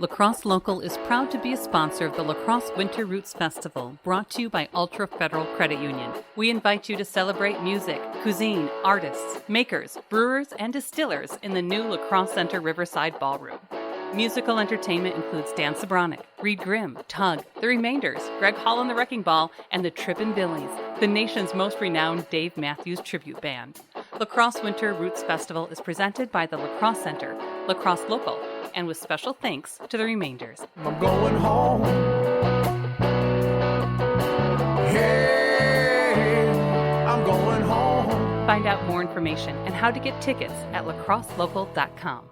La Crosse Local is proud to be a sponsor of the La Crosse Winter Roots Festival, brought to you by Ultra Federal Credit Union. We invite you to celebrate music, cuisine, artists, makers, brewers, and distillers in the new La Crosse Center Riverside Ballroom. Musical entertainment includes Dan Sobronic, Reed Grimm, Tug, The Remainders, Greg Hall and the Wrecking Ball, and the Trippin' Billies, the nation's most renowned Dave Matthews tribute band. La Crosse Winter Roots Festival is presented by the La Crosse Center, La Crosse Local, and with special thanks to The Remainders. I'm going home. Hey, I'm going home. Find out more information and how to get tickets at lacrosselocal.com.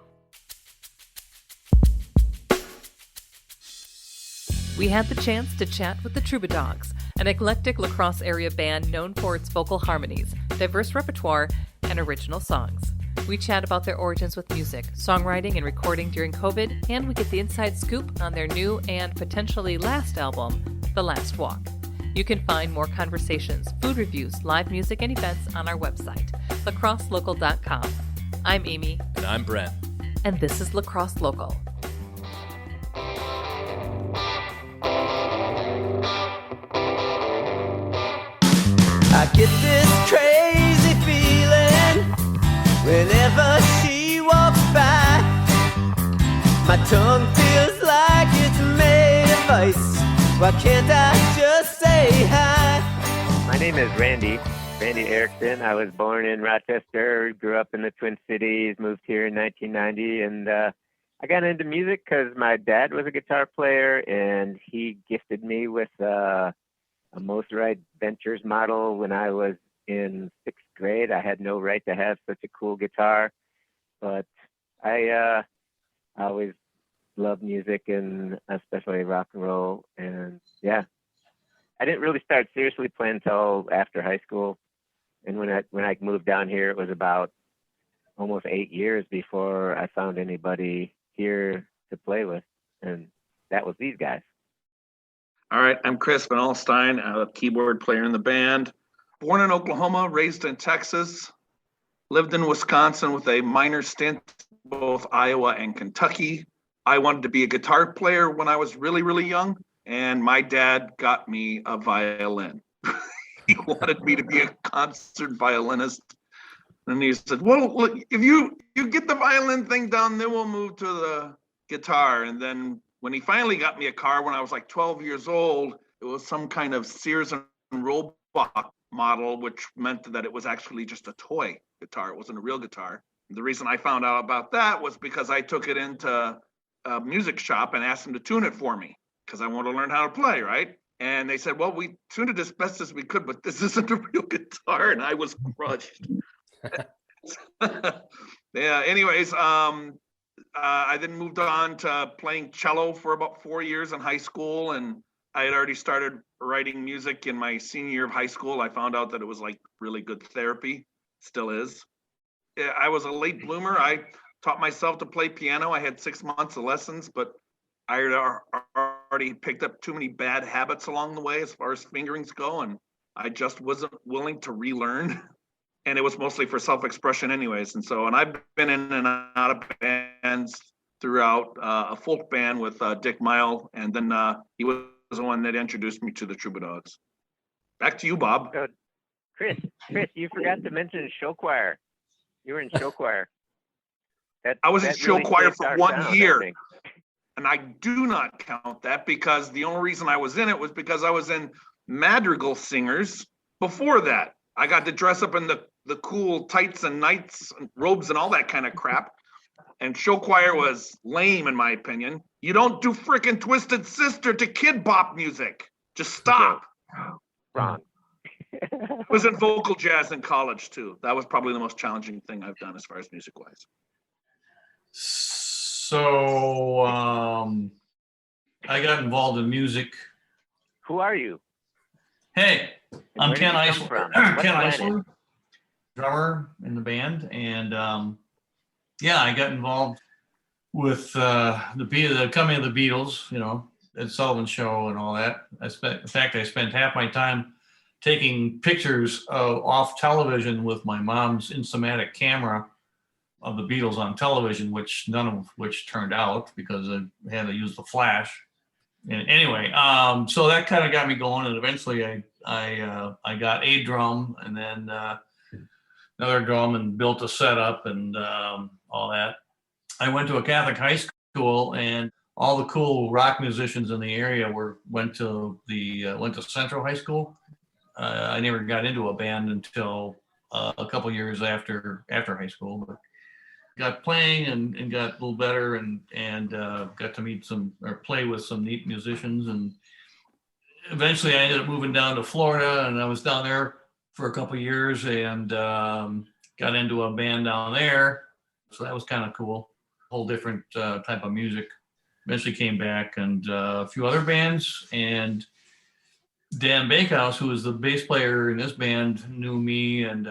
We had the chance to chat with the Troubadogs, an eclectic La Crosse area band known for its vocal harmonies, diverse repertoire, and original songs. We chat about their origins with music, songwriting, and recording during COVID, and we get the inside scoop on their new and potentially last album, The Last Waltz. You can find more conversations, food reviews, live music, and events on our website, lacrosselocal.com. I'm Amy. And I'm Brent. And this is La Crosse Local. I get this crazy feeling whenever she walks by. My tongue feels like it's made of ice. Why can't I just say hi? My name is Randy Erickson. I was born in Rochester, grew up in the Twin Cities, moved here in 1990, and I got into music because my dad was a guitar player, and he gifted me with a Mosrite Ventures model when I was in 6th grade. I had no right to have such a cool guitar, but I always loved music, and especially rock and roll. And yeah, I didn't really start seriously playing until after high school. And when I moved down here, it was about almost 8 years before I found anybody here to play with, and that was these guys. All right, I'm Chris Van Allstein, a keyboard player in the band. Born in Oklahoma, raised in Texas, lived in Wisconsin with a minor stint, both Iowa and Kentucky. I wanted to be a guitar player when I was really, really young, and my dad got me a violin. He wanted me to be a concert violinist. And he said, well, look, if you get the violin thing done, then we'll move to the guitar. And then when he finally got me a car when I was like 12 years old, it was some kind of Sears and Roebuck model, which meant that it was actually just a toy guitar. It wasn't a real guitar. The reason I found out about that was because I took it into a music shop and asked them to tune it for me because I wanted to learn how to play, right? And they said, well, we tuned it as best as we could, but this isn't a real guitar. And I was crushed. Yeah, anyways, I then moved on to playing cello for about 4 years in high school, and I had already started writing music in my senior year of high school. I found out that it was like really good therapy, still is. Yeah, I was a late bloomer. I taught myself to play piano. I had 6 months of lessons, but I had already picked up too many bad habits along the way as far as fingerings go, and I just wasn't willing to relearn. And it was mostly for self-expression anyways. And I've been in and out of bands throughout, a folk band with Dick Mile. And then he was the one that introduced me to the Troubadogs. Back to you, Bob. Good. Chris, you forgot to mention show choir. You were in show choir. I was in show really choir shaped for our 1 sound, year. And I do not count that because the only reason I was in it was because I was in Madrigal Singers before that. I got to dress up in the cool tights and knights and robes and all that kind of crap. And show choir was lame, in my opinion. You don't do frickin' Twisted Sister to Kid Bop music. Just stop. Wrong. I was in vocal jazz in college, too. That was probably the most challenging thing I've done as far as music-wise. So I got involved in music. Who are you? Hey, I'm Ken Eisler. Ken planet? Eisler, drummer in the band, and I got involved with the coming of the Beatles. You know, Ed Sullivan Show and all that. I spent half my time taking pictures off television with my mom's Instamatic camera of the Beatles on television, which none of which turned out because I had to use the flash. And anyway, so that kind of got me going, and eventually I got a drum and then another drum and built a setup and all that. I went to a Catholic high school, and all the cool rock musicians in the area went to Central High School. I never got into a band until a couple years after high school, but got playing and got a little better and got to meet play with some neat musicians. And eventually I ended up moving down to Florida, and I was down there for a couple years and got into a band down there. So that was kind of cool. Whole different type of music. Eventually came back and a few other bands, and Dan Bakehouse, who was the bass player in this band, knew me and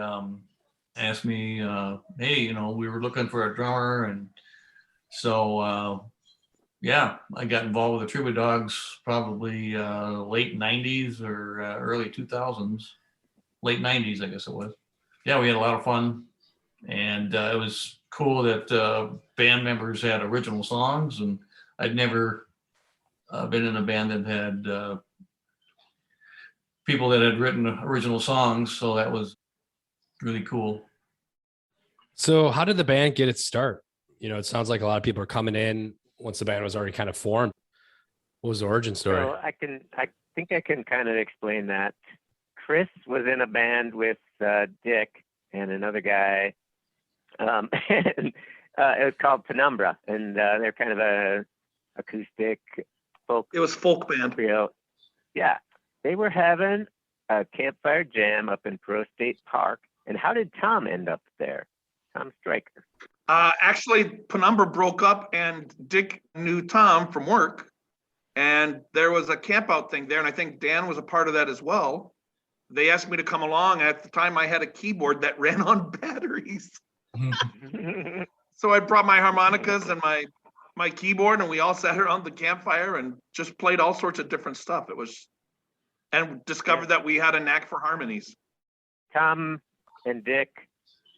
asked me, hey, we were looking for a drummer. And so, yeah, I got involved with the Troubadogs probably late 90s or early 2000s, late 90s, I guess it was. Yeah, we had a lot of fun. And it was cool that band members had original songs. And I'd never been in a band that had people that had written original songs. So that was really cool. So how did the band get its start? It sounds like a lot of people are coming in once the band was already kind of formed. What was the origin story? So I think I can kind of explain that. Chris was in a band with Dick and another guy. And it was called Penumbra, and they're kind of a acoustic folk. It was folk band. Trio. Yeah. They were having a campfire jam up in Pro State Park. And how did Tom end up there? Tom Stryker. Actually, Penumbra broke up, and Dick knew Tom from work. And there was a campout thing there, and I think Dan was a part of that as well. They asked me to come along. At the time, I had a keyboard that ran on batteries. So I brought my harmonicas and my keyboard, and we all sat around the campfire and just played all sorts of different stuff. And discovered that we had a knack for harmonies. Tom and Dick,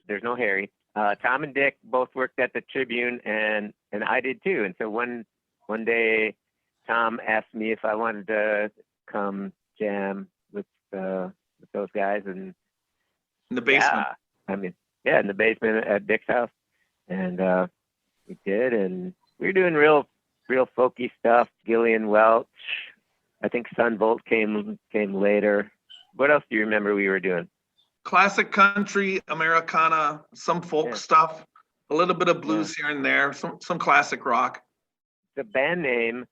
there's no Harry. Tom and Dick both worked at the Tribune, and I did too. And so one day, Tom asked me if I wanted to come jam with those guys, and in the basement. In the basement at Dick's house, and we did, and we were doing real folky stuff. Gillian Welch. I think Sunvolt came later. What else do you remember we were doing? Classic country, Americana, some folk stuff, a little bit of blues here and there, some classic rock. The band name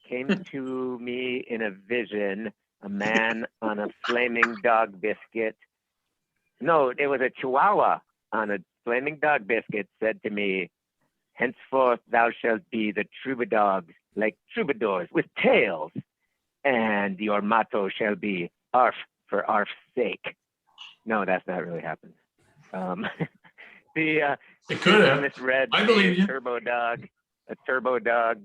came to me in a vision, a man on a flaming dog biscuit. No, it was a Chihuahua on a flaming dog biscuit said to me, henceforth thou shalt be the Troubadogs, like troubadours with tails. And your motto shall be "Arf for Arf's sake." No, that's not really happened. It could have. Misread I believe you. A Turbo Dog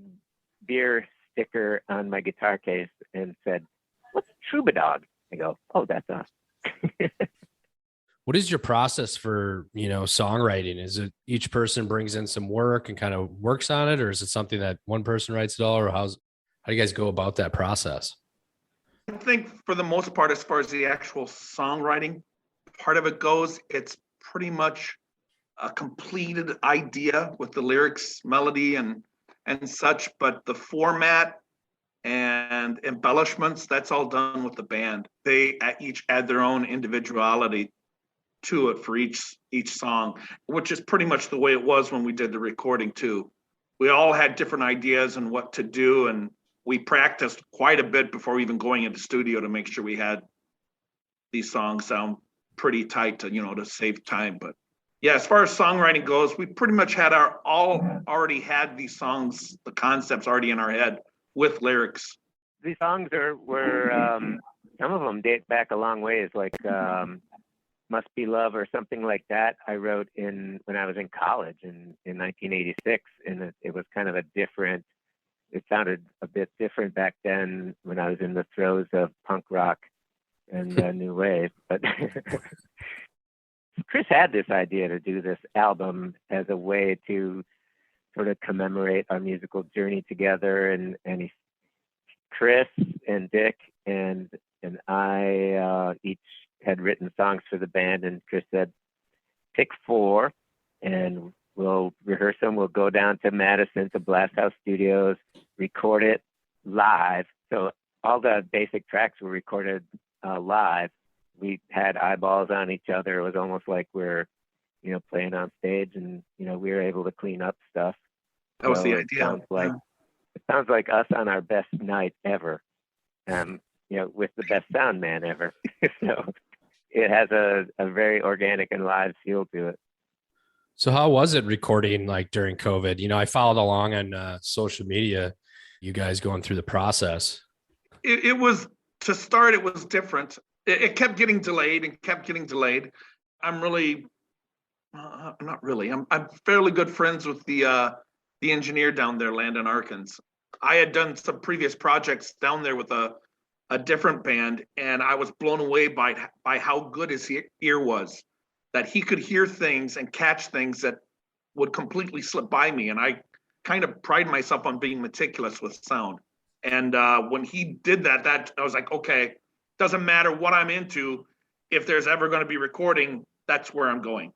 beer sticker on my guitar case and said, "What's Troubadog?" I go, "Oh, that's us." What is your process for, songwriting? Is it each person brings in some work and kind of works on it, or is it something that one person writes it all, or how do you guys go about that process? I think for the most part, as far as the actual songwriting part of it goes, it's pretty much a completed idea with the lyrics, melody, and such. But the format and embellishments, that's all done with the band. They each add their own individuality to it for each song, which is pretty much the way it was when we did the recording too. We all had different ideas and what to do, and we practiced quite a bit before even going into the studio to make sure we had these songs sound pretty tight to save time. But yeah, as far as songwriting goes, we pretty much had already had these songs, the concepts already in our head with lyrics. These songs were some of them date back a long ways, like Must Be Love or something like that. I wrote when I was in college in 1986, and it was kind of it sounded a bit different back then when I was in the throes of punk rock and new wave. But Chris had this idea to do this album as a way to sort of commemorate our musical journey together, and Chris and Dick and I each had written songs for the band, and Chris said, pick 4 and we'll rehearse them. We'll go down to Madison to Blast House Studios, record it live. So all the basic tracks were recorded live. We had eyeballs on each other. It was almost like we're, playing on stage, and, we were able to clean up stuff. That was the idea. It sounds like us on our best night ever, with the best sound man ever. So it has a very organic and live feel to it. So how was it recording like during COVID? I followed along on social media, you guys going through the process. It was, to start, it was different. It kept getting delayed and kept getting delayed. I'm really, not really, I'm fairly good friends with the engineer down there, Landon Arkins. I had done some previous projects down there with a different band, and I was blown away by how good his ear was, that he could hear things and catch things that would completely slip by me. And I kind of pride myself on being meticulous with sound. And when he did that I was like, okay, doesn't matter what I'm into. If there's ever going to be recording, that's where I'm going.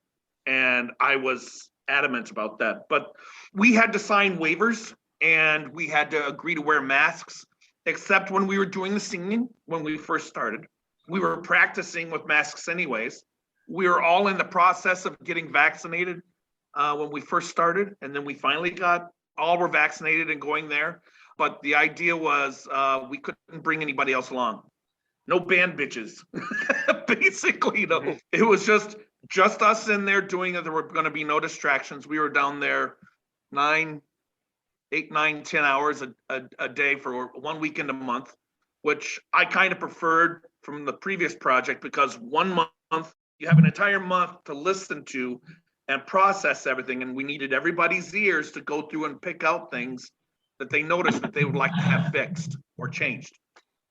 And I was adamant about that. But we had to sign waivers, and we had to agree to wear masks, except when we were doing the singing. When we first started, we were practicing with masks anyways. We were all in the process of getting vaccinated when we first started, and then we finally all were vaccinated and going there. But the idea was we couldn't bring anybody else along. No band bitches. Basically, it was just us in there doing it. There were going to be no distractions. We were down there 8, 9, 10 hours a day for 1 weekend a month, which I kind of preferred from the previous project, because 1 month, you have an entire month to listen to and process everything. And we needed everybody's ears to go through and pick out things that they noticed that they would like to have fixed or changed.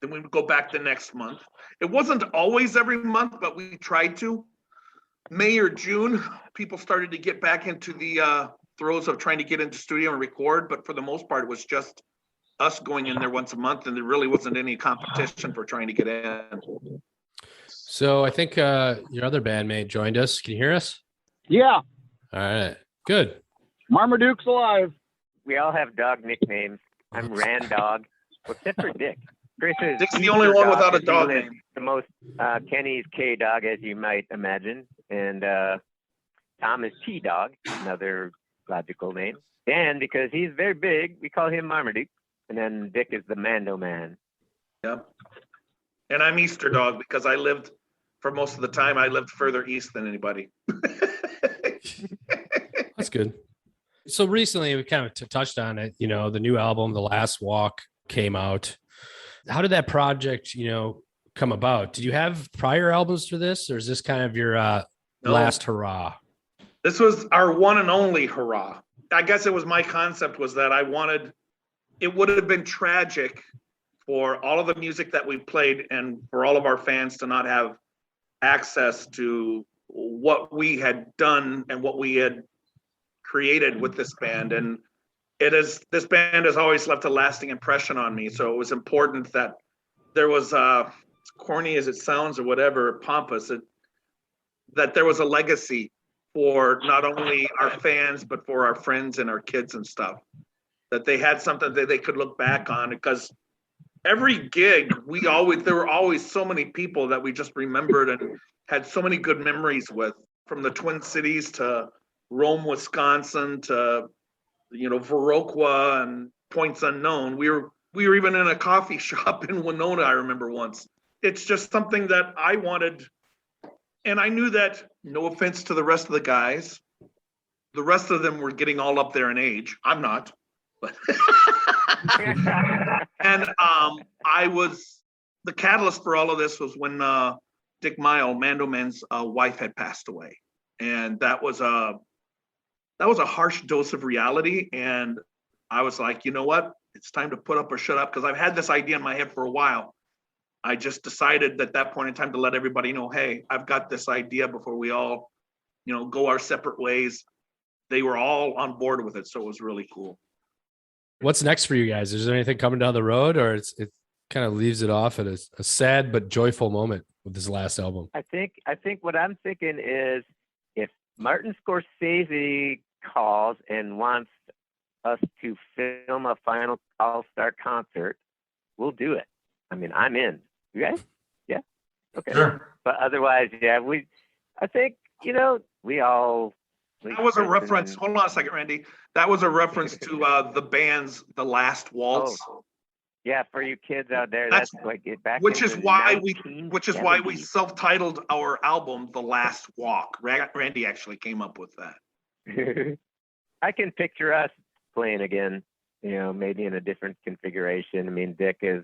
Then we would go back the next month. It wasn't always every month, but we tried to. May or June, people started to get back into the throes of trying to get into studio and record, but for the most part, it was just us going in there once a month, and there really wasn't any competition for trying to get in. So I think your other bandmate joined us. Can you hear us? Yeah. All right. Good. Marmaduke's alive. We all have dog nicknames. I'm Rand Dog, except for Dick. Chris is Dick's the only one without a dog name. The most Kenny's K Dog, as you might imagine, and Tom is T Dog, another logical name. Dan, because he's very big, we call him Marmaduke, and then Dick is the Mando Man. Yep. And I'm Easter Dog, because for most of the time, I lived further east than anybody. That's good. So recently we kind of touched on it, the new album, The Last Walk, came out. How did that project, come about? Did you have prior albums for this, or is this kind of your last hurrah? This was our one and only hurrah. I guess it was my concept was that it would have been tragic for all of the music that we played and for all of our fans to not have access to what we had done and what we had created with this band. And this band has always left a lasting impression on me. So it was important that there was, as corny as it sounds or whatever, pompous, that there was a legacy for not only our fans, but for our friends and our kids and stuff, that they had something that they could look back on. Because every gig, there were always so many people that we just remembered and had so many good memories with, from the Twin Cities to Rome, Wisconsin, to Viroqua and points unknown. We were even in a coffee shop in Winona, I remember once. It's just something that I wanted. And I knew that, no offense to the rest of the guys, the rest of them were getting all up there in age. I'm not. But and the catalyst for all of this was when Dick Mile, Mando Man's wife, had passed away. And that was a harsh dose of reality. And I was like, you know what? It's time to put up or shut up, because I've had this idea in my head for a while. I just decided at that point in time to let everybody know, hey, I've got this idea before we all go our separate ways. They were all on board with it. So it was really cool. What's next for you guys? Is there anything coming down the road, or it kind of leaves it off at a sad but joyful moment with this last album? I think what I'm thinking is if Martin Scorsese calls and wants us to film a final All-Star concert, we'll do it. I mean, I'm in. You guys? Yeah? Okay. Sure. But otherwise, yeah, I think, we all... That was a reference. Hold on a second, Randy. That was a reference to the band's The Last Waltz. Oh, yeah, for you kids out there, that's like get back. Which is why we self-titled our album The Last Walk. Randy actually came up with that. I can picture us playing again, maybe in a different configuration. I mean, Dick has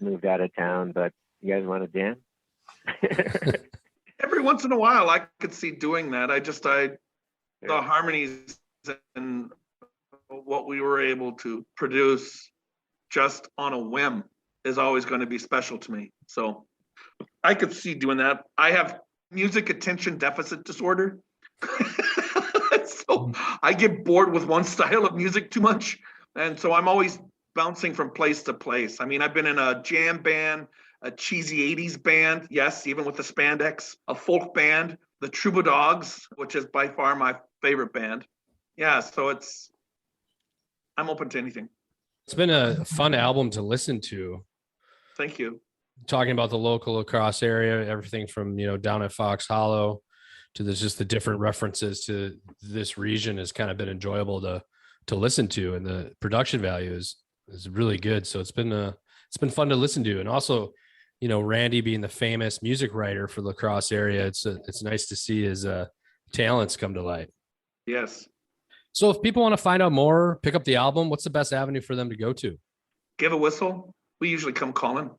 moved out of town, but you guys want to jam? Every once in a while, I could see doing that. The harmonies and what we were able to produce just on a whim is always going to be special to me. So I could see doing that. I have music attention deficit disorder. So I get bored with one style of music too much. And so I'm always bouncing from place to place. I mean, I've been in a jam band, a cheesy 80s band. Yes, even with the spandex, a folk band, the Troubadogs, which is by far my favorite band. Yeah, so I'm open to anything. It's been a fun album to listen to. Thank you. Talking about the local lacrosse area, everything from, down at Fox Hollow to just the different references to this region has kind of been enjoyable to listen to. And the production value is really good. So it's been fun to listen to. And also, Randy being the famous music writer for the lacrosse area, it's nice to see his talents come to light. Yes. So if people want to find out more, pick up the album, what's the best avenue for them to go to? Give a whistle. We usually come calling.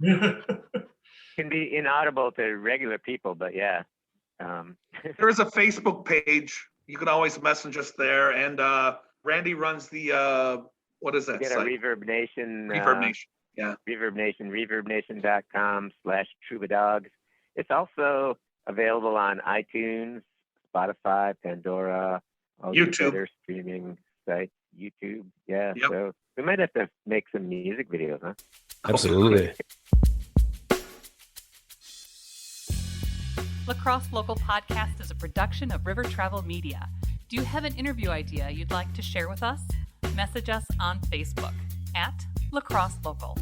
Can be inaudible to regular people, but yeah. There is a Facebook page. You can always message us there. And Randy runs the, what is that Get site? a Reverb Nation. Reverb Nation. Yeah. Reverb Nation, reverbnation.com/Troubadogs. It's also available on iTunes, Spotify, Pandora, all YouTube. Other streaming sites, YouTube. Yeah. Yep. So we might have to make some music videos, huh? Absolutely. Lacrosse Local Podcast is a production of River Travel Media. Do you have an interview idea you'd like to share with us? Message us on Facebook at Lacrosse Local.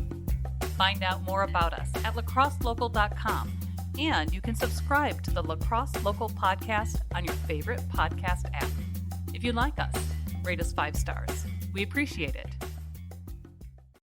Find out more about us at lacrosselocal.com, and you can subscribe to the Lacrosse Local Podcast on your favorite podcast app. If you like us, rate us 5 stars. We appreciate it.